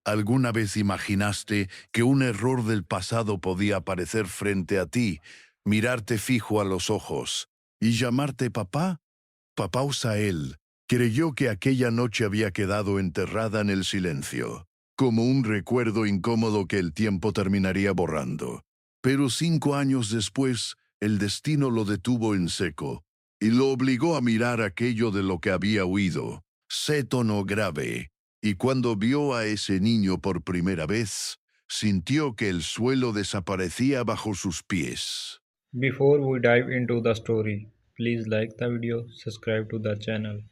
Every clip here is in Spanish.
¿Alguna vez imaginaste que un error del pasado podía aparecer frente a ti, mirarte fijo a los ojos y llamarte papá? Papá Usael creyó que aquella noche había quedado enterrada en el silencio, como un recuerdo incómodo que el tiempo terminaría borrando. Pero 5 años después, el destino lo detuvo en seco y lo obligó a mirar aquello de lo que había huido, se tono grave, y cuando vio a ese niño por primera vez, sintió que el suelo desaparecía bajo sus pies. Before we dive into the story, please like the video, subscribe to the channel.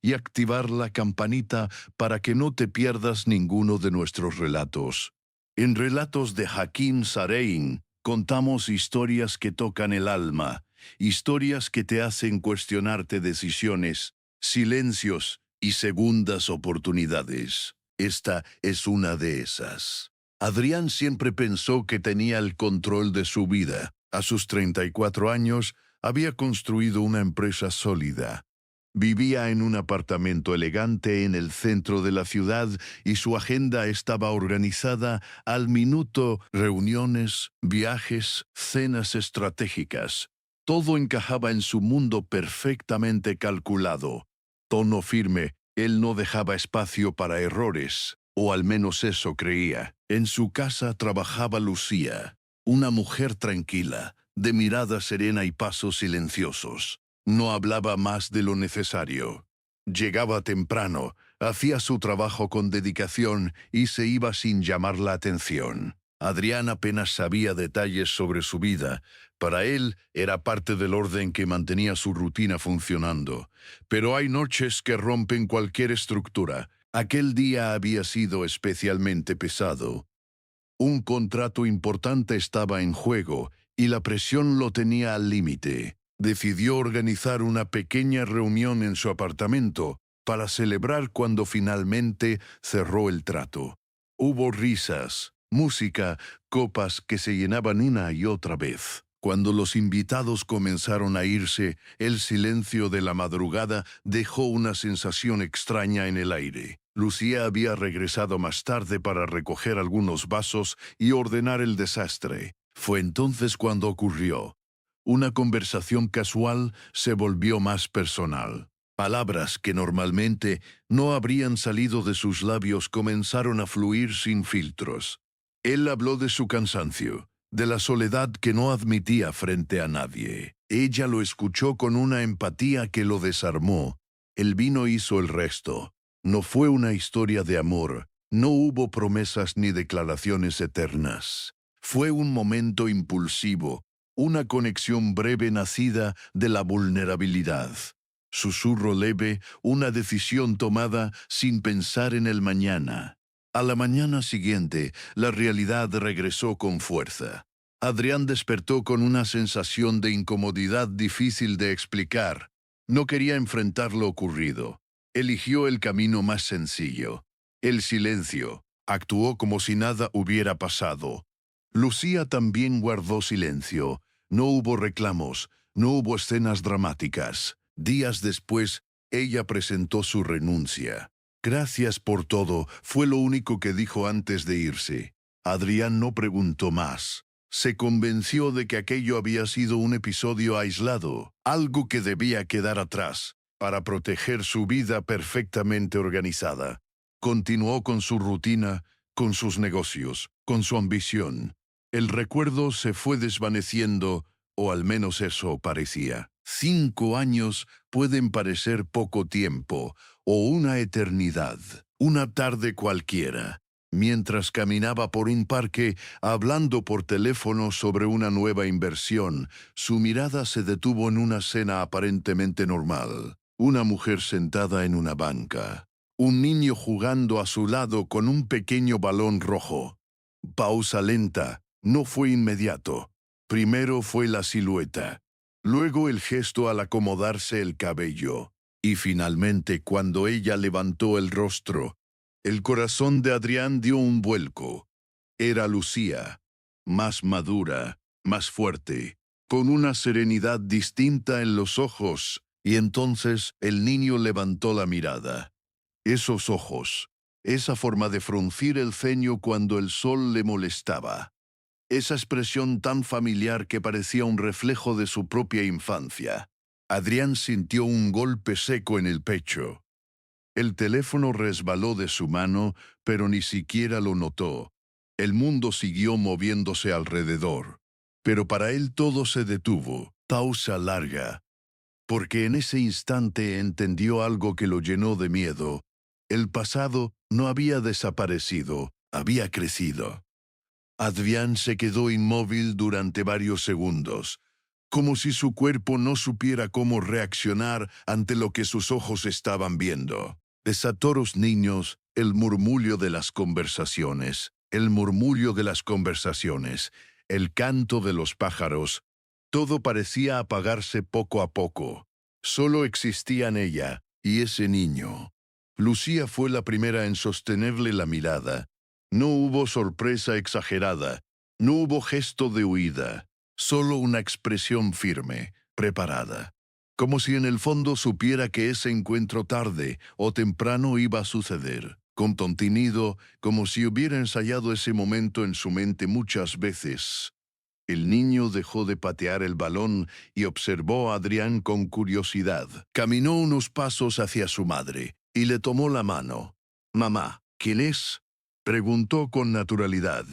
Y activar la campanita para que no te pierdas ninguno de nuestros relatos. En Relatos de Hakim Sarein contamos historias que tocan el alma, historias que te hacen cuestionarte decisiones, silencios y segundas oportunidades. Esta es una de esas. Adrián siempre pensó que tenía el control de su vida. A sus 34 años había construido una empresa sólida. Vivía en un apartamento elegante en el centro de la ciudad y su agenda estaba organizada al minuto: reuniones, viajes, cenas estratégicas. Todo encajaba en su mundo perfectamente calculado. Tono firme, él no dejaba espacio para errores, o al menos eso creía. En su casa trabajaba Lucía, una mujer tranquila, de mirada serena y pasos silenciosos. No hablaba más de lo necesario. Llegaba temprano, hacía su trabajo con dedicación y se iba sin llamar la atención. Adrián apenas sabía detalles sobre su vida. Para él era parte del orden que mantenía su rutina funcionando. Pero hay noches que rompen cualquier estructura. Aquel día había sido especialmente pesado. Un contrato importante estaba en juego y la presión lo tenía al límite. Decidió organizar una pequeña reunión en su apartamento para celebrar cuando finalmente cerró el trato. Hubo risas, música, copas que se llenaban una y otra vez. Cuando los invitados comenzaron a irse, el silencio de la madrugada dejó una sensación extraña en el aire. Lucía había regresado más tarde para recoger algunos vasos y ordenar el desastre. Fue entonces cuando ocurrió. Una conversación casual se volvió más personal. Palabras que normalmente no habrían salido de sus labios comenzaron a fluir sin filtros. Él habló de su cansancio, de la soledad que no admitía frente a nadie. Ella lo escuchó con una empatía que lo desarmó. El vino hizo el resto. No fue una historia de amor, no hubo promesas ni declaraciones eternas. Fue un momento impulsivo, una conexión breve nacida de la vulnerabilidad. Susurro leve, una decisión tomada sin pensar en el mañana. A la mañana siguiente, la realidad regresó con fuerza. Adrián despertó con una sensación de incomodidad difícil de explicar. No quería enfrentar lo ocurrido. Eligió el camino más sencillo. El silencio. Actuó como si nada hubiera pasado. Lucía también guardó silencio. No hubo reclamos, no hubo escenas dramáticas. Días después, ella presentó su renuncia. Gracias por todo, fue lo único que dijo antes de irse. Adrián no preguntó más. Se convenció de que aquello había sido un episodio aislado, algo que debía quedar atrás, para proteger su vida perfectamente organizada. Continuó con su rutina, con sus negocios, con su ambición. El recuerdo se fue desvaneciendo, o al menos eso parecía. 5 años pueden parecer poco tiempo, o una eternidad. Una tarde cualquiera, mientras caminaba por un parque hablando por teléfono sobre una nueva inversión, su mirada se detuvo en una escena aparentemente normal. Una mujer sentada en una banca. Un niño jugando a su lado con un pequeño balón rojo. Pausa lenta. No fue inmediato. Primero fue la silueta, luego el gesto al acomodarse el cabello, y finalmente cuando ella levantó el rostro, el corazón de Adrián dio un vuelco. Era Lucía, más madura, más fuerte, con una serenidad distinta en los ojos, y entonces el niño levantó la mirada. Esos ojos, esa forma de fruncir el ceño cuando el sol le molestaba, esa expresión tan familiar que parecía un reflejo de su propia infancia. Adrián sintió un golpe seco en el pecho. El teléfono resbaló de su mano, pero ni siquiera lo notó. El mundo siguió moviéndose alrededor. Pero para él todo se detuvo. Pausa larga. Porque en ese instante entendió algo que lo llenó de miedo. El pasado no había desaparecido, había crecido. Adrián se quedó inmóvil durante varios segundos, como si su cuerpo no supiera cómo reaccionar ante lo que sus ojos estaban viendo. Desató los niños el murmullo de las conversaciones, el murmullo de las conversaciones, el canto de los pájaros. Todo parecía apagarse poco a poco. Solo existían ella y ese niño. Lucía fue la primera en sostenerle la mirada. No hubo sorpresa exagerada, no hubo gesto de huida, solo una expresión firme, preparada. Como si en el fondo supiera que ese encuentro tarde o temprano iba a suceder. Contenido, como si hubiera ensayado ese momento en su mente muchas veces. El niño dejó de patear el balón y observó a Adrián con curiosidad. Caminó unos pasos hacia su madre y le tomó la mano. «Mamá, ¿quién es?», preguntó con naturalidad.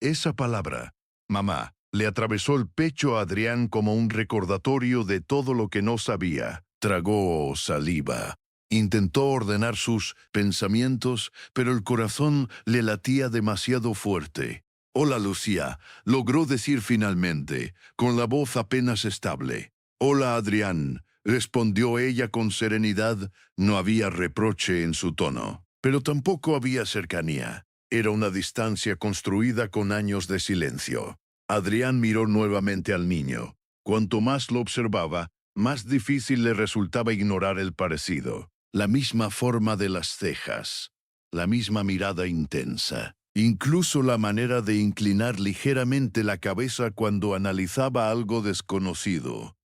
Esa palabra, mamá, le atravesó el pecho a Adrián como un recordatorio de todo lo que no sabía. Tragó saliva. Intentó ordenar sus pensamientos, pero el corazón le latía demasiado fuerte. «Hola, Lucía», logró decir finalmente, con la voz apenas estable. «Hola, Adrián», respondió ella con serenidad. No había reproche en su tono, pero tampoco había cercanía. Era una distancia construida con años de silencio. Adrián miró nuevamente al niño. Cuanto más lo observaba, más difícil le resultaba ignorar el parecido. La misma forma de las cejas, la misma mirada intensa, incluso la manera de inclinar ligeramente la cabeza cuando analizaba algo desconocido.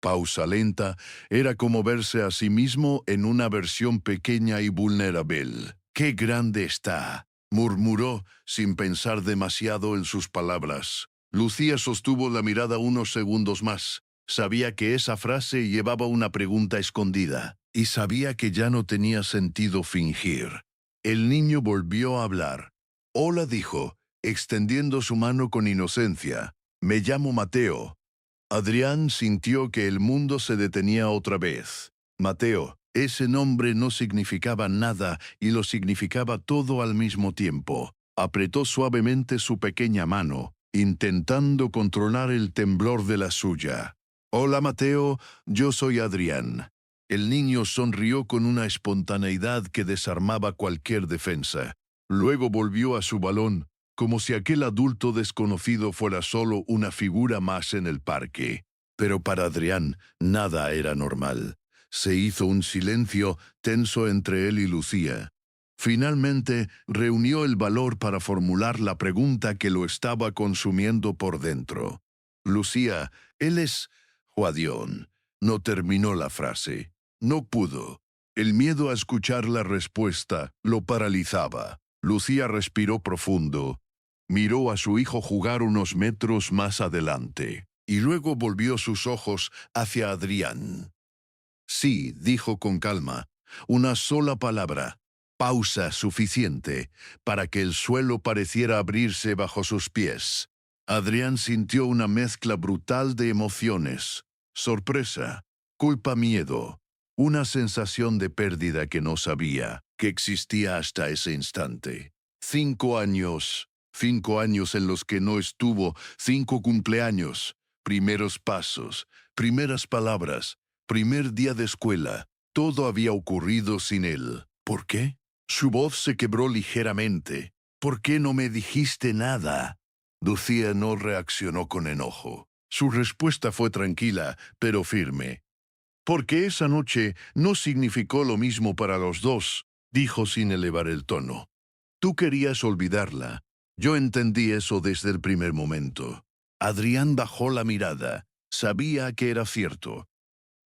Pausa lenta, era como verse a sí mismo en una versión pequeña y vulnerable. «¡Qué grande está!», murmuró, sin pensar demasiado en sus palabras. Lucía sostuvo la mirada unos segundos más. Sabía que esa frase llevaba una pregunta escondida, y sabía que ya no tenía sentido fingir. El niño volvió a hablar. «Hola», dijo, extendiendo su mano con inocencia. «Me llamo Mateo». Adrián sintió que el mundo se detenía otra vez. Mateo, ese nombre no significaba nada y lo significaba todo al mismo tiempo. Apretó suavemente su pequeña mano, intentando controlar el temblor de la suya. «Hola, Mateo, yo soy Adrián». El niño sonrió con una espontaneidad que desarmaba cualquier defensa. Luego volvió a su balón, como si aquel adulto desconocido fuera solo una figura más en el parque. Pero para Adrián nada era normal. Se hizo un silencio tenso entre él y Lucía. Finalmente reunió el valor para formular la pregunta que lo estaba consumiendo por dentro. «Lucía, él es Juadión». No terminó la frase. No pudo. El miedo a escuchar la respuesta lo paralizaba. Lucía respiró profundo. Miró a su hijo jugar unos metros más adelante, y luego volvió sus ojos hacia Adrián. «Sí», dijo con calma, una sola palabra, pausa suficiente para que el suelo pareciera abrirse bajo sus pies. Adrián sintió una mezcla brutal de emociones: sorpresa, culpa, miedo, una sensación de pérdida que no sabía que existía hasta ese instante. 5 años. 5 años en los que no estuvo, 5 cumpleaños, primeros pasos, primeras palabras, primer día de escuela. Todo había ocurrido sin él. ¿Por qué? Su voz se quebró ligeramente. «¿Por qué no me dijiste nada?». Lucía no reaccionó con enojo. Su respuesta fue tranquila, pero firme. «Porque esa noche no significó lo mismo para los dos», dijo sin elevar el tono. «Tú querías olvidarla. Yo entendí eso desde el primer momento». Adrián bajó la mirada. Sabía que era cierto.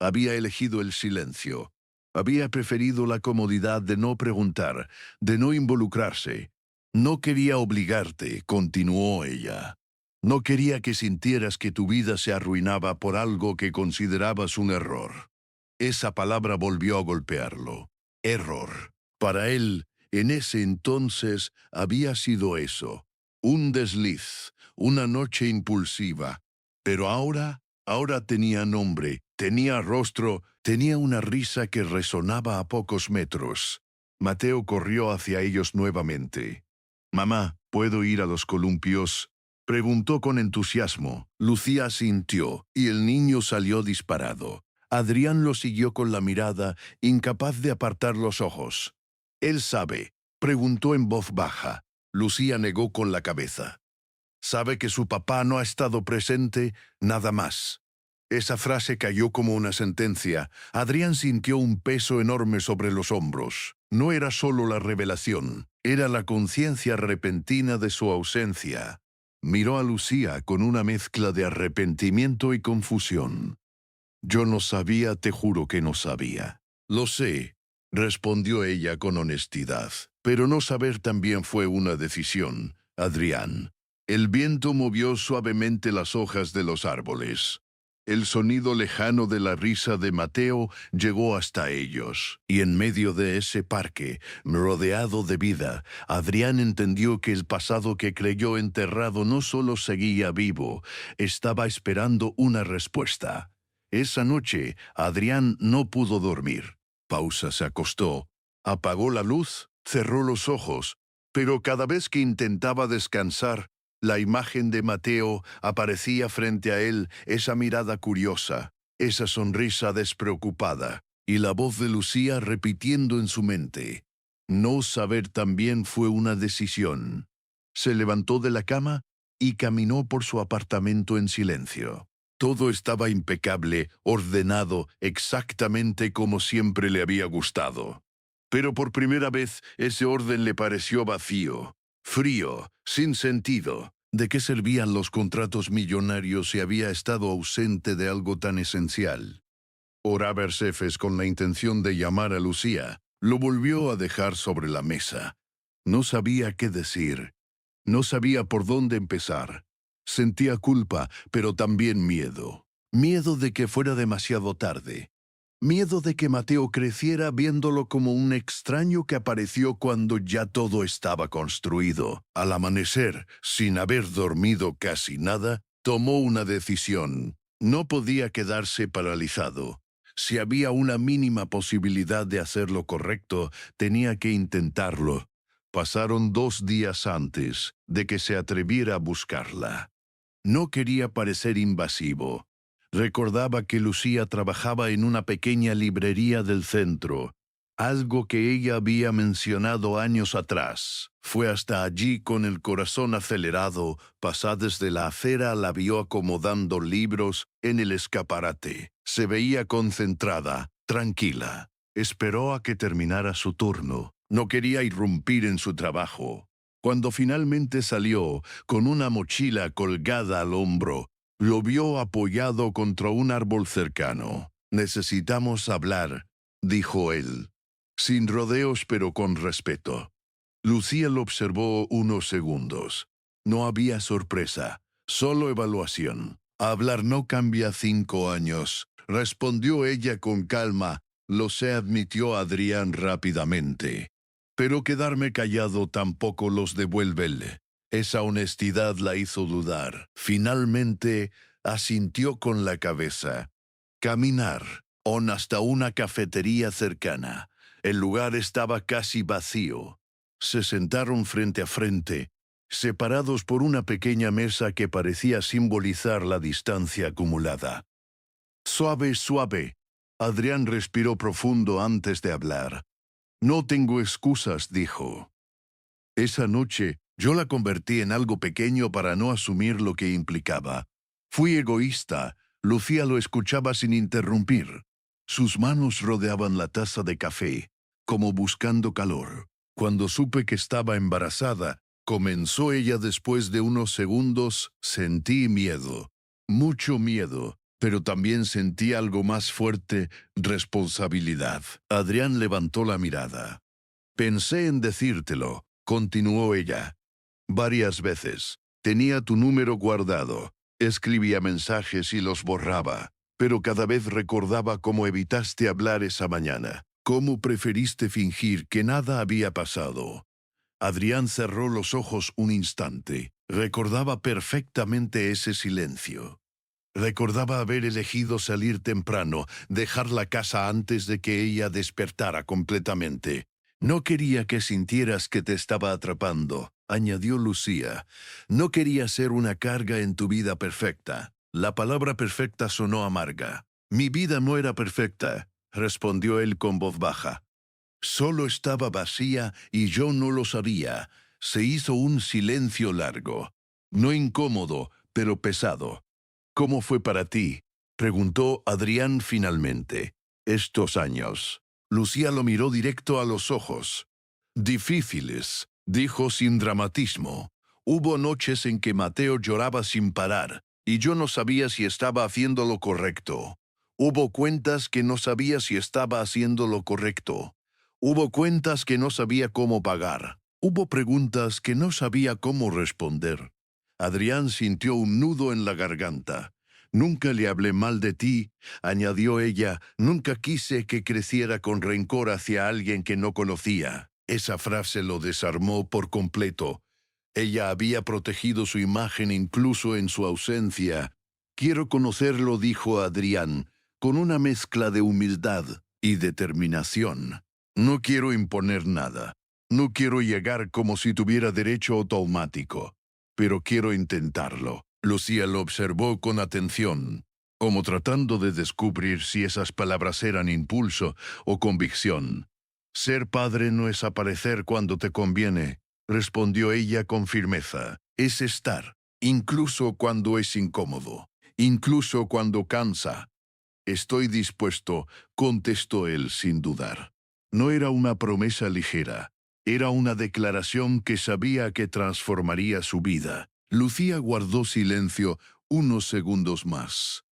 Había elegido el silencio. Había preferido la comodidad de no preguntar, de no involucrarse. No quería obligarte, continuó ella. No quería que sintieras que tu vida se arruinaba por algo que considerabas un error. Esa palabra volvió a golpearlo. Error. Para él, en ese entonces, había sido eso. Un desliz, una noche impulsiva. Pero ahora tenía nombre, tenía rostro, tenía una risa que resonaba a pocos metros. Mateo corrió hacia ellos nuevamente. «Mamá, ¿puedo ir a los columpios?», preguntó con entusiasmo. Lucía asintió, y el niño salió disparado. Adrián lo siguió con la mirada, incapaz de apartar los ojos. «¿Él sabe?», preguntó en voz baja. Lucía negó con la cabeza. «Sabe que su papá no ha estado presente, nada más». Esa frase cayó como una sentencia. Adrián sintió un peso enorme sobre los hombros. No era solo la revelación, era la conciencia repentina de su ausencia. Miró a Lucía con una mezcla de arrepentimiento y confusión. «Yo no sabía, te juro que no sabía». «Lo sé», respondió ella con honestidad. «Pero no saber también fue una decisión, Adrián». El viento movió suavemente las hojas de los árboles. El sonido lejano de la risa de Mateo llegó hasta ellos, y en medio de ese parque, rodeado de vida, Adrián entendió que el pasado que creyó enterrado no solo seguía vivo, estaba esperando una respuesta. Esa noche, Adrián no pudo dormir. Pausa se acostó, apagó la luz, cerró los ojos, pero cada vez que intentaba descansar, la imagen de Mateo aparecía frente a él, esa mirada curiosa, esa sonrisa despreocupada, y la voz de Lucía repitiendo en su mente. No saber también fue una decisión. Se levantó de la cama y caminó por su apartamento en silencio. Todo estaba impecable, ordenado, exactamente como siempre le había gustado. Pero por primera vez ese orden le pareció vacío. Frío, sin sentido. ¿De qué servían los contratos millonarios si había estado ausente de algo tan esencial? Oraba Cefes con la intención de llamar a Lucía. Lo volvió a dejar sobre la mesa. No sabía qué decir. No sabía por dónde empezar. Sentía culpa, pero también miedo. Miedo de que fuera demasiado tarde. Miedo de que Mateo creciera viéndolo como un extraño que apareció cuando ya todo estaba construido. Al amanecer, sin haber dormido casi nada, tomó una decisión. No podía quedarse paralizado. Si había una mínima posibilidad de hacer lo correcto, tenía que intentarlo. Pasaron 2 días antes de que se atreviera a buscarla. No quería parecer invasivo. Recordaba que Lucía trabajaba en una pequeña librería del centro, algo que ella había mencionado años atrás. Fue hasta allí con el corazón acelerado, pasó desde la acera, la vio acomodando libros en el escaparate. Se veía concentrada, tranquila. Esperó a que terminara su turno. No quería irrumpir en su trabajo. Cuando finalmente salió, con una mochila colgada al hombro, lo vio apoyado contra un árbol cercano. «Necesitamos hablar», dijo él, sin rodeos pero con respeto. Lucía lo observó unos segundos. No había sorpresa, solo evaluación. «Hablar no cambia 5 años», respondió ella con calma. «Lo sé», admitió Adrián rápidamente. «Pero quedarme callado tampoco los devuelve». Esa honestidad la hizo dudar. Finalmente, asintió con la cabeza. Caminar, hasta una cafetería cercana. El lugar estaba casi vacío. Se sentaron frente a frente, separados por una pequeña mesa que parecía simbolizar la distancia acumulada. «Suave, suave». Adrián respiró profundo antes de hablar. «No tengo excusas», dijo. «Esa noche, yo la convertí en algo pequeño para no asumir lo que implicaba. Fui egoísta». Lucía lo escuchaba sin interrumpir. Sus manos rodeaban la taza de café, como buscando calor. Cuando supe que estaba embarazada, comenzó ella después de unos segundos, sentí miedo. Mucho miedo. pero también sentí algo más fuerte, responsabilidad. Adrián levantó la mirada. Pensé en decírtelo, continuó ella. Varias veces. Tenía tu número guardado. Escribía mensajes y los borraba, pero cada vez recordaba cómo evitaste hablar esa mañana, cómo preferiste fingir que nada había pasado. Adrián cerró los ojos un instante. Recordaba perfectamente ese silencio. Recordaba haber elegido salir temprano, dejar la casa antes de que ella despertara completamente. No quería que sintieras que te estaba atrapando, añadió Lucía. No quería ser una carga en tu vida perfecta. La palabra perfecta sonó amarga. Mi vida no era perfecta, respondió él con voz baja. Solo estaba vacía y yo no lo sabía. Se hizo un silencio largo. No incómodo, pero pesado. ¿Cómo fue para ti?, preguntó Adrián finalmente. Estos años. Lucía lo miró directo a los ojos. Difíciles, dijo sin dramatismo. Hubo noches en que Mateo lloraba sin parar, y yo no sabía si estaba haciendo lo correcto. Hubo cuentas que no sabía si estaba haciendo lo correcto. Hubo cuentas que no sabía cómo pagar. Hubo preguntas que no sabía cómo responder. Adrián sintió un nudo en la garganta. Nunca le hablé mal de ti, añadió ella. Nunca quise que creciera con rencor hacia alguien que no conocía. Esa frase lo desarmó por completo. Ella había protegido su imagen incluso en su ausencia. Quiero conocerlo, dijo Adrián, con una mezcla de humildad y determinación. No quiero imponer nada. No quiero llegar como si tuviera derecho automático, pero quiero intentarlo. Lucía lo observó con atención, como tratando de descubrir si esas palabras eran impulso o convicción. Ser padre no es aparecer cuando te conviene, respondió ella con firmeza. Es estar, incluso cuando es incómodo, incluso cuando cansa. Estoy dispuesto, contestó él sin dudar. No era una promesa ligera, era una declaración que sabía que transformaría su vida. Lucía guardó silencio unos segundos más.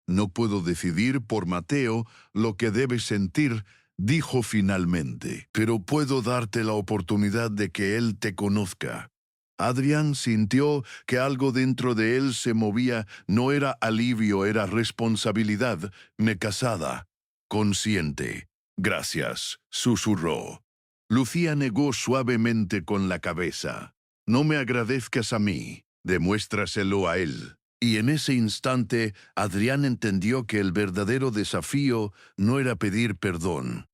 No puedo decidir por Mateo lo que debes sentir, dijo finalmente, pero puedo darte la oportunidad de que él te conozca. Adrián sintió que algo dentro de él se movía. No era alivio, era responsabilidad. Me casada. Consciente. Gracias, susurró. Lucía negó suavemente con la cabeza. No me agradezcas a mí, demuéstraselo a él. Y en ese instante, Adrián entendió que el verdadero desafío no era pedir perdón,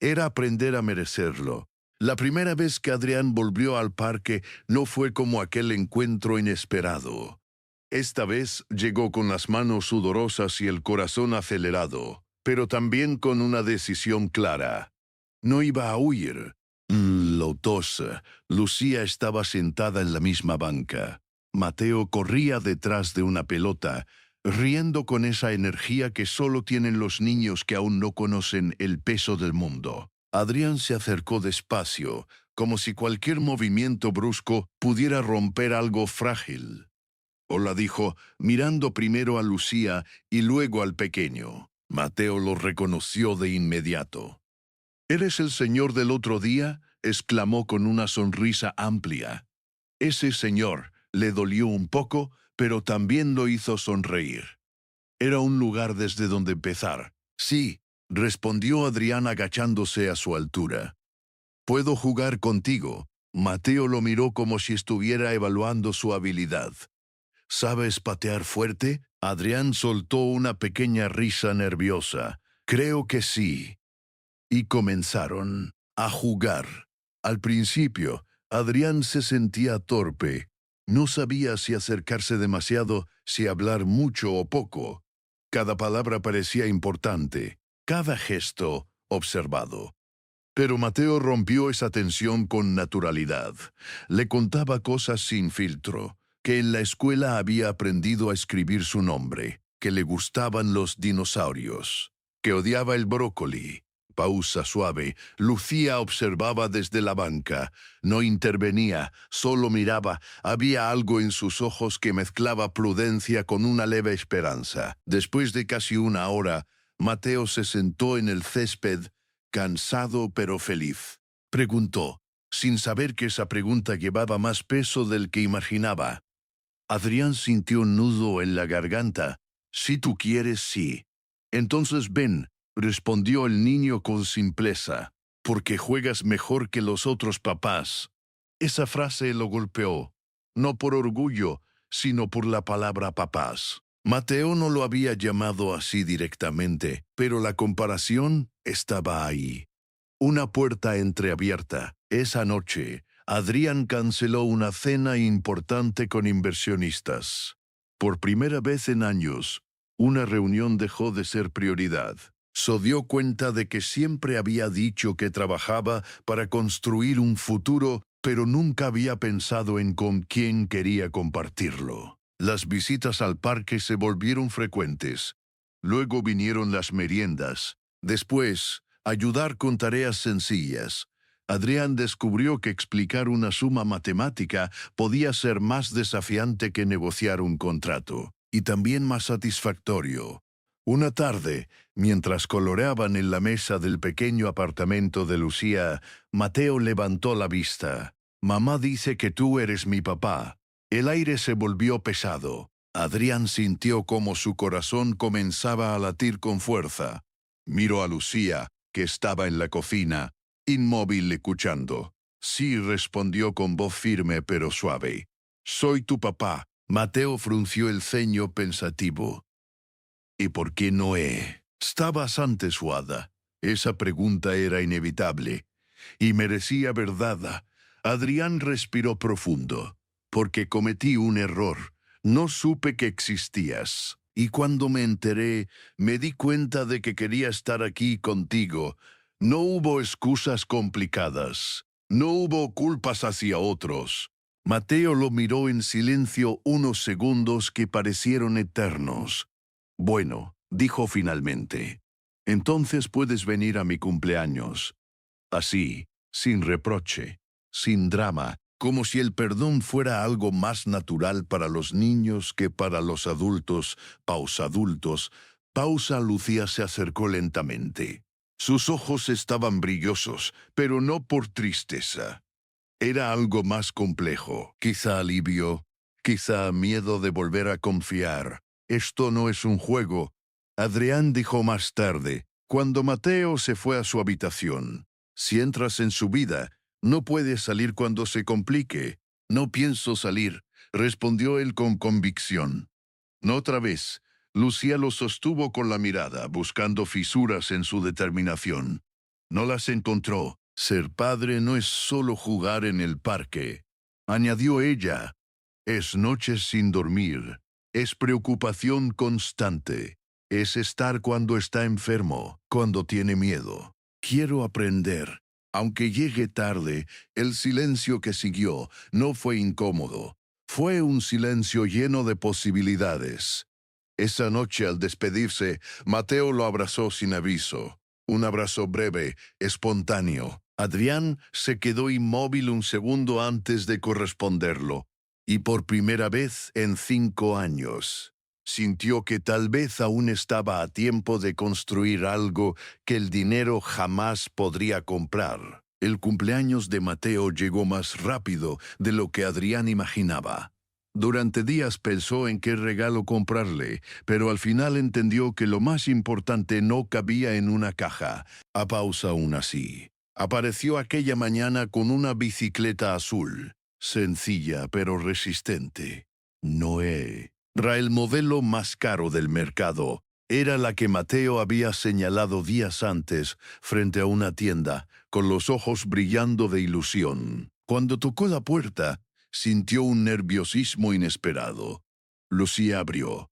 era aprender a merecerlo. La primera vez que Adrián volvió al parque no fue como aquel encuentro inesperado. Esta vez llegó con las manos sudorosas y el corazón acelerado, pero también con una decisión clara. No iba a huir. Lotosa. Lucía estaba sentada en la misma banca. Mateo corría detrás de una pelota, riendo con esa energía que solo tienen los niños que aún no conocen el peso del mundo. Adrián se acercó despacio, como si cualquier movimiento brusco pudiera romper algo frágil. Hola, dijo, mirando primero a Lucía y luego al pequeño. Mateo lo reconoció de inmediato. ¿Eres el señor del otro día?, exclamó con una sonrisa amplia. Ese señor le dolió un poco, pero también lo hizo sonreír. Era un lugar desde donde empezar. Sí, respondió Adrián agachándose a su altura. ¿Puedo jugar contigo? Mateo lo miró como si estuviera evaluando su habilidad. ¿Sabes patear fuerte? Adrián soltó una pequeña risa nerviosa. Creo que sí. Y comenzaron a jugar. Al principio, Adrián se sentía torpe. No sabía si acercarse demasiado, si hablar mucho o poco. Cada palabra parecía importante, cada gesto observado. Pero Mateo rompió esa tensión con naturalidad. Le contaba cosas sin filtro, que en la escuela había aprendido a escribir su nombre, que le gustaban los dinosaurios, que odiaba el brócoli, Pausa suave. Lucía observaba desde la banca. No intervenía, solo miraba. Había algo en sus ojos que mezclaba prudencia con una leve esperanza. Después de casi una hora, Mateo se sentó en el césped, cansado pero feliz. Preguntó, sin saber que esa pregunta llevaba más peso del que imaginaba. Adrián sintió un nudo en la garganta. Si tú quieres, sí. Entonces ven, respondió el niño con simpleza, porque juegas mejor que los otros papás. Esa frase lo golpeó, no por orgullo, sino por la palabra papás. Mateo no lo había llamado así directamente, pero la comparación estaba ahí. Una puerta entreabierta. Esa noche, Adrián canceló una cena importante con inversionistas. Por primera vez en años, una reunión dejó de ser prioridad. Se dio cuenta de que siempre había dicho que trabajaba para construir un futuro, pero nunca había pensado en con quién quería compartirlo. Las visitas al parque se volvieron frecuentes. Luego vinieron las meriendas. Después, ayudar con tareas sencillas. Adrián descubrió que explicar una suma matemática podía ser más desafiante que negociar un contrato, y también más satisfactorio. Una tarde, mientras coloreaban en la mesa del pequeño apartamento de Lucía, Mateo levantó la vista. «Mamá dice que tú eres mi papá». El aire se volvió pesado. Adrián sintió como su corazón comenzaba a latir con fuerza. Miró a Lucía, que estaba en la cocina, inmóvil escuchando. Sí, respondió con voz firme pero suave. «Soy tu papá». Mateo frunció el ceño pensativo. «¿Y por qué no he?» «Estabas antes, Suada». Esa pregunta era inevitable, y merecía verdad. Adrián respiró profundo. «Porque cometí un error. No supe que existías. Y cuando me enteré, me di cuenta de que quería estar aquí contigo. No hubo excusas complicadas. No hubo culpas hacia otros». Mateo lo miró en silencio unos segundos que parecieron eternos. «Bueno», dijo finalmente, «entonces puedes venir a mi cumpleaños». Así, sin reproche, sin drama, como si el perdón fuera algo más natural para los niños que para los adultos. Pausa, Lucía se acercó lentamente. Sus ojos estaban brillosos, pero no por tristeza. Era algo más complejo, quizá alivio, quizá miedo de volver a confiar. «Esto no es un juego», Adrián dijo más tarde, cuando Mateo se fue a su habitación. «Si entras en su vida, no puedes salir cuando se complique». «No pienso salir», respondió él con convicción. No otra vez. Lucía lo sostuvo con la mirada, buscando fisuras en su determinación. No las encontró. «Ser padre no es solo jugar en el parque», añadió ella. «Es noches sin dormir. Es preocupación constante. Es estar cuando está enfermo, cuando tiene miedo. Quiero aprender». Aunque llegue tarde, el silencio que siguió no fue incómodo. Fue un silencio lleno de posibilidades. Esa noche, al despedirse, Mateo lo abrazó sin aviso. Un abrazo breve, espontáneo. Adrián se quedó inmóvil un segundo antes de corresponderlo. Y por primera vez en 5 años, sintió que tal vez aún estaba a tiempo de construir algo que el dinero jamás podría comprar. El cumpleaños de Mateo llegó más rápido de lo que Adrián imaginaba. Durante días pensó en qué regalo comprarle, pero al final entendió que lo más importante no cabía en una caja. A pausa aún así. Apareció aquella mañana con una bicicleta azul, sencilla pero resistente. Noé. El modelo más caro del mercado. Era la que Mateo había señalado días antes frente a una tienda, con los ojos brillando de ilusión. Cuando tocó la puerta, sintió un nerviosismo inesperado. Lucía abrió.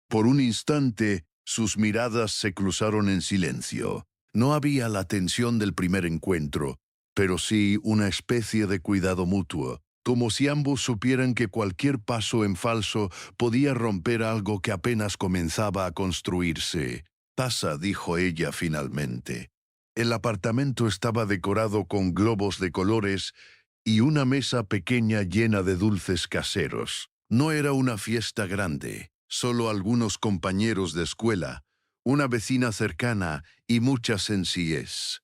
Por un instante, sus miradas se cruzaron en silencio. No había la tensión del primer encuentro, pero sí una especie de cuidado mutuo, como si ambos supieran que cualquier paso en falso podía romper algo que apenas comenzaba a construirse. «Pasa», dijo ella finalmente. El apartamento estaba decorado con globos de colores y una mesa pequeña llena de dulces caseros. No era una fiesta grande, solo algunos compañeros de escuela, una vecina cercana y mucha sencillez.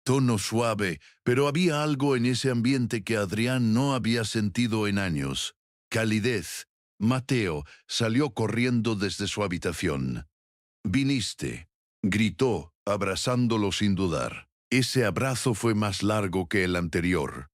Tono suave, pero había algo en ese ambiente que Adrián no había sentido en años. Calidez. Mateo salió corriendo desde su habitación. «Viniste», gritó, abrazándolo sin dudar. Ese abrazo fue más largo que el anterior,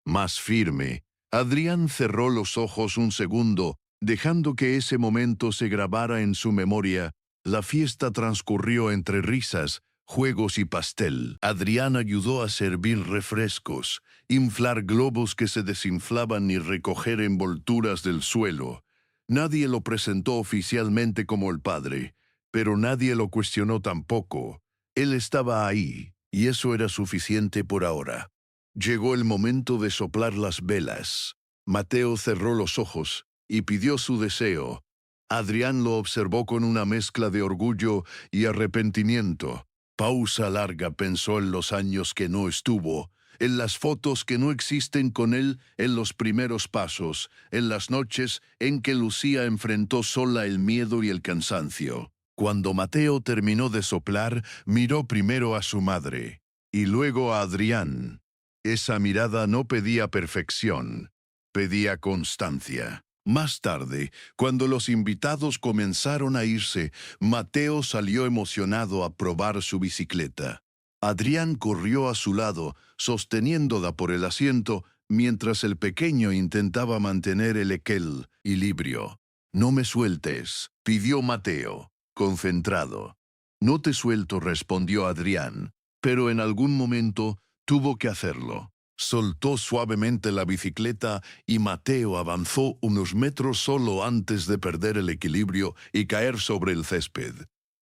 más firme. Adrián cerró los ojos un segundo, dejando que ese momento se grabara en su memoria. La fiesta transcurrió entre risas, juegos y pastel. Adrián ayudó a servir refrescos, inflar globos que se desinflaban y recoger envolturas del suelo. Nadie lo presentó oficialmente como el padre, pero nadie lo cuestionó tampoco. Él estaba ahí, y eso era suficiente por ahora. Llegó el momento de soplar las velas. Mateo cerró los ojos y pidió su deseo. Adrián lo observó con una mezcla de orgullo y arrepentimiento. Pausa larga, pensó en los años que no estuvo, en las fotos que no existen con él, en los primeros pasos, en las noches en que Lucía enfrentó sola el miedo y el cansancio. Cuando Mateo terminó de soplar, miró primero a su madre y luego a Adrián. Esa mirada no pedía perfección, pedía constancia. Más tarde, cuando los invitados comenzaron a irse, Mateo salió emocionado a probar su bicicleta. Adrián corrió a su lado, sosteniéndola por el asiento, mientras el pequeño intentaba mantener el equilibrio. «No me sueltes», pidió Mateo, concentrado. «No te suelto», respondió Adrián, pero en algún momento tuvo que hacerlo. Soltó suavemente la bicicleta y Mateo avanzó unos metros solo antes de perder el equilibrio y caer sobre el césped.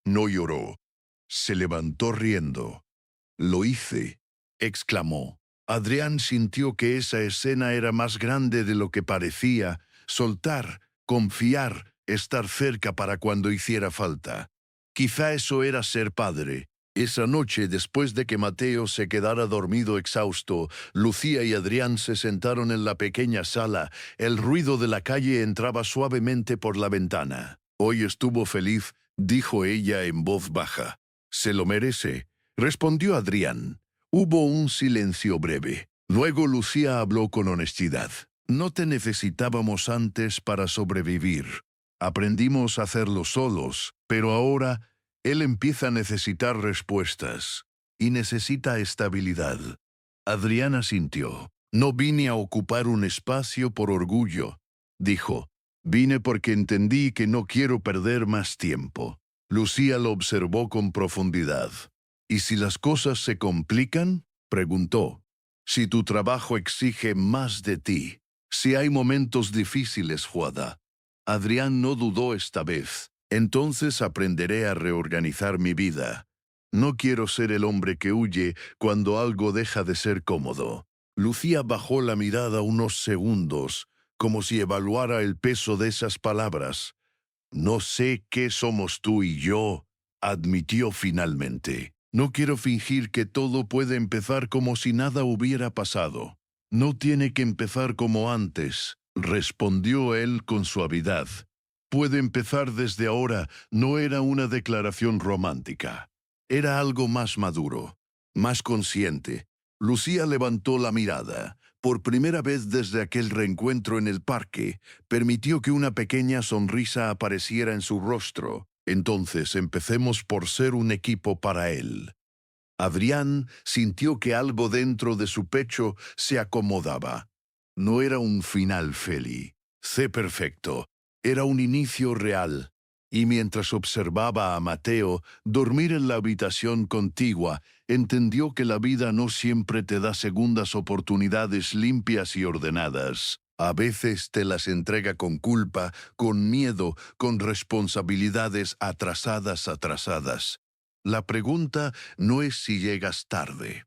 No lloró. Se levantó riendo. «Lo hice», exclamó. Adrián sintió que esa escena era más grande de lo que parecía. Soltar, confiar, estar cerca para cuando hiciera falta. Quizá eso era ser padre. Esa noche, después de que Mateo se quedara dormido exhausto, Lucía y Adrián se sentaron en la pequeña sala. El ruido de la calle entraba suavemente por la ventana. «Hoy estuvo feliz», dijo ella en voz baja. «Se lo merece», respondió Adrián. Hubo un silencio breve. Luego Lucía habló con honestidad. «No te necesitábamos antes para sobrevivir. Aprendimos a hacerlo solos, pero ahora él empieza a necesitar respuestas y necesita estabilidad». Adrián asintió. «No vine a ocupar un espacio por orgullo», dijo. «Vine porque entendí que no quiero perder más tiempo». Lucía lo observó con profundidad. «¿Y si las cosas se complican?», preguntó. «Si tu trabajo exige más de ti, si hay momentos difíciles, Juada». Adrián no dudó esta vez. «Entonces aprenderé a reorganizar mi vida. No quiero ser el hombre que huye cuando algo deja de ser cómodo». Lucía bajó la mirada unos segundos, como si evaluara el peso de esas palabras. «No sé qué somos tú y yo», admitió finalmente. «No quiero fingir que todo puede empezar como si nada hubiera pasado». «No tiene que empezar como antes», respondió él con suavidad. «Puede empezar desde ahora». No era una declaración romántica. Era algo más maduro, más consciente. Lucía levantó la mirada. Por primera vez desde aquel reencuentro en el parque, permitió que una pequeña sonrisa apareciera en su rostro. «Entonces empecemos por ser un equipo para él». Adrián sintió que algo dentro de su pecho se acomodaba. No era un final feliz, perfecto. Era un inicio real. Y mientras observaba a Mateo dormir en la habitación contigua, entendió que la vida no siempre te da segundas oportunidades limpias y ordenadas. A veces te las entrega con culpa, con miedo, con responsabilidades atrasadas. La pregunta no es si llegas tarde.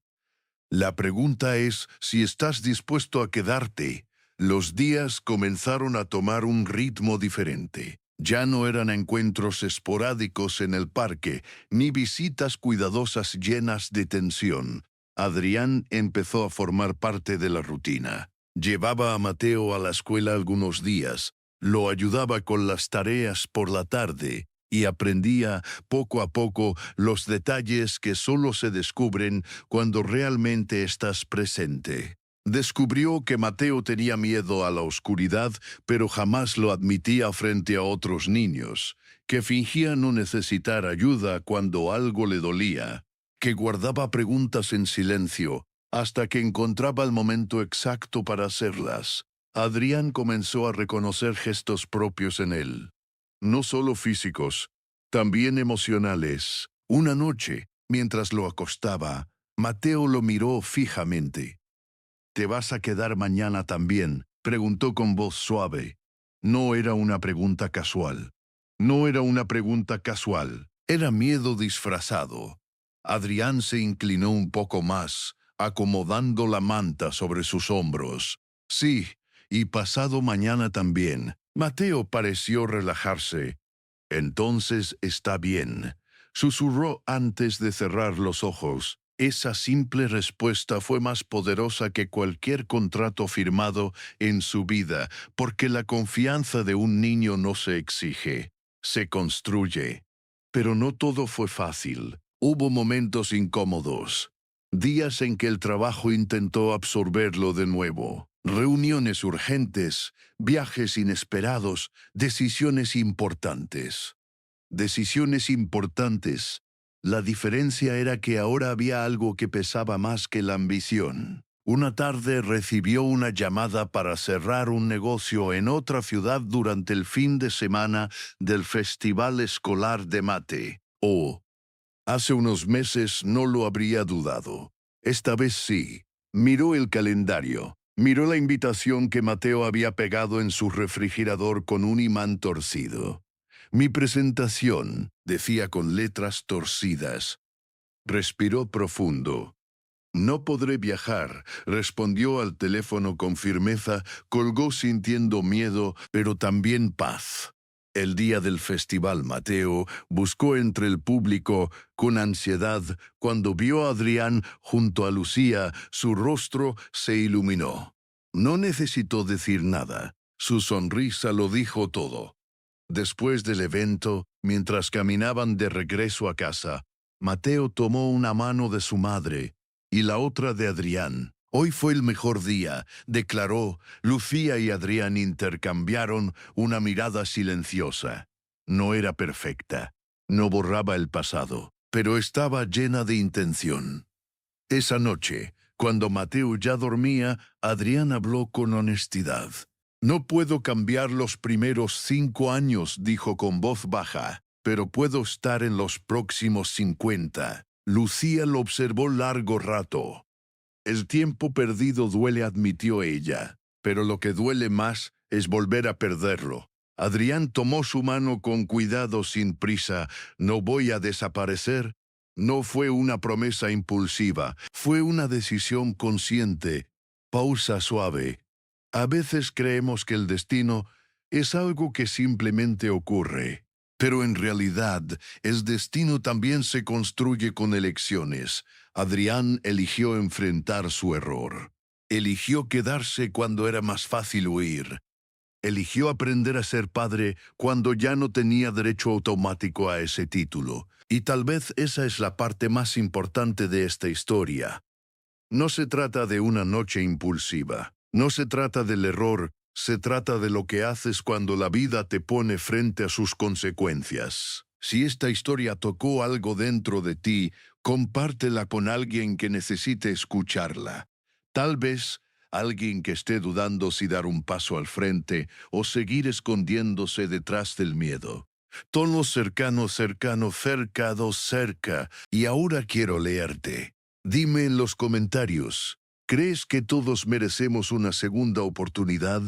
La pregunta es si estás dispuesto a quedarte. Los días comenzaron a tomar un ritmo diferente. Ya no eran encuentros esporádicos en el parque, ni visitas cuidadosas llenas de tensión. Adrián empezó a formar parte de la rutina. Llevaba a Mateo a la escuela algunos días, lo ayudaba con las tareas por la tarde y aprendía poco a poco los detalles que solo se descubren cuando realmente estás presente. Descubrió que Mateo tenía miedo a la oscuridad, pero jamás lo admitía frente a otros niños, que fingía no necesitar ayuda cuando algo le dolía, que guardaba preguntas en silencio hasta que encontraba el momento exacto para hacerlas. Adrián comenzó a reconocer gestos propios en él, no solo físicos, también emocionales. Una noche, mientras lo acostaba, Mateo lo miró fijamente. ¿Te vas a quedar mañana también?, preguntó con voz suave. No era una pregunta casual. No era una pregunta casual. Era miedo disfrazado. Adrián se inclinó un poco más, acomodando la manta sobre sus hombros. Sí, y pasado mañana también. Mateo pareció relajarse. Entonces está bien, susurró antes de cerrar los ojos. Esa simple respuesta fue más poderosa que cualquier contrato firmado en su vida, porque la confianza de un niño no se exige, se construye. Pero no todo fue fácil. Hubo momentos incómodos, días en que el trabajo intentó absorberlo de nuevo, reuniones urgentes, viajes inesperados, decisiones importantes. Decisiones importantes. La diferencia era que ahora había algo que pesaba más que la ambición. Una tarde recibió una llamada para cerrar un negocio en otra ciudad durante el fin de semana del Festival Escolar de Mate. Hace unos meses no lo habría dudado. Esta vez sí. Miró el calendario. Miró la invitación que Mateo había pegado en su refrigerador con un imán torcido. Mi presentación, decía con letras torcidas. Respiró profundo. No podré viajar, respondió al teléfono con firmeza, colgó sintiendo miedo, pero también paz. El día del festival, Mateo buscó entre el público con ansiedad. Cuando vio a Adrián junto a Lucía, su rostro se iluminó. No necesitó decir nada. Su sonrisa lo dijo todo. Después del evento, mientras caminaban de regreso a casa, Mateo tomó una mano de su madre y la otra de Adrián. Hoy fue el mejor día, declaró. Lucía y Adrián intercambiaron una mirada silenciosa. No era perfecta, no borraba el pasado, pero estaba llena de intención. Esa noche, cuando Mateo ya dormía, Adrián habló con honestidad. No puedo cambiar los primeros 5 años, dijo con voz baja, pero puedo estar en los próximos 50. Lucía lo observó largo rato. El tiempo perdido duele, admitió ella, pero lo que duele más es volver a perderlo. Adrián tomó su mano con cuidado, sin prisa. No voy a desaparecer. No fue una promesa impulsiva, fue una decisión consciente. Pausa suave. A veces creemos que el destino es algo que simplemente ocurre, pero en realidad el destino también se construye con elecciones. Adrián eligió enfrentar su error. Eligió quedarse cuando era más fácil huir. Eligió aprender a ser padre cuando ya no tenía derecho automático a ese título. Y tal vez esa es la parte más importante de esta historia. No se trata de una noche impulsiva. No se trata del error. Se trata de lo que haces cuando la vida te pone frente a sus consecuencias. Si esta historia tocó algo dentro de ti, compártela con alguien que necesite escucharla. Tal vez alguien que esté dudando si dar un paso al frente o seguir escondiéndose detrás del miedo. Tono cercano, cerca. Y ahora quiero leerte. Dime en los comentarios, ¿crees que todos merecemos una segunda oportunidad?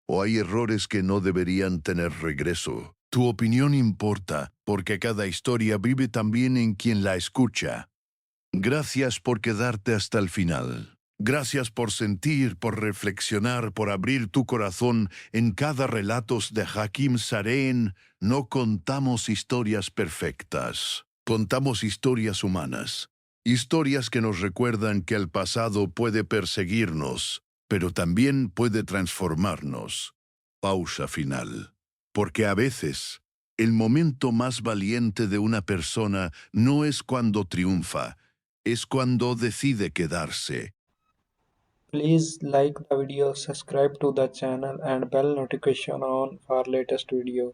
¿O hay errores que no deberían tener regreso? Tu opinión importa, porque cada historia vive también en quien la escucha. Gracias por quedarte hasta el final. Gracias por sentir, por reflexionar, por abrir tu corazón en cada relatos de Hakim Sareen. No contamos historias perfectas, contamos historias humanas, historias que nos recuerdan que el pasado puede perseguirnos, pero también puede transformarnos. Pausa final. Porque a veces, el momento más valiente de una persona no es cuando triunfa, es cuando decide quedarse. Please like the video, subscribe to the channel and bell notification on for latest video.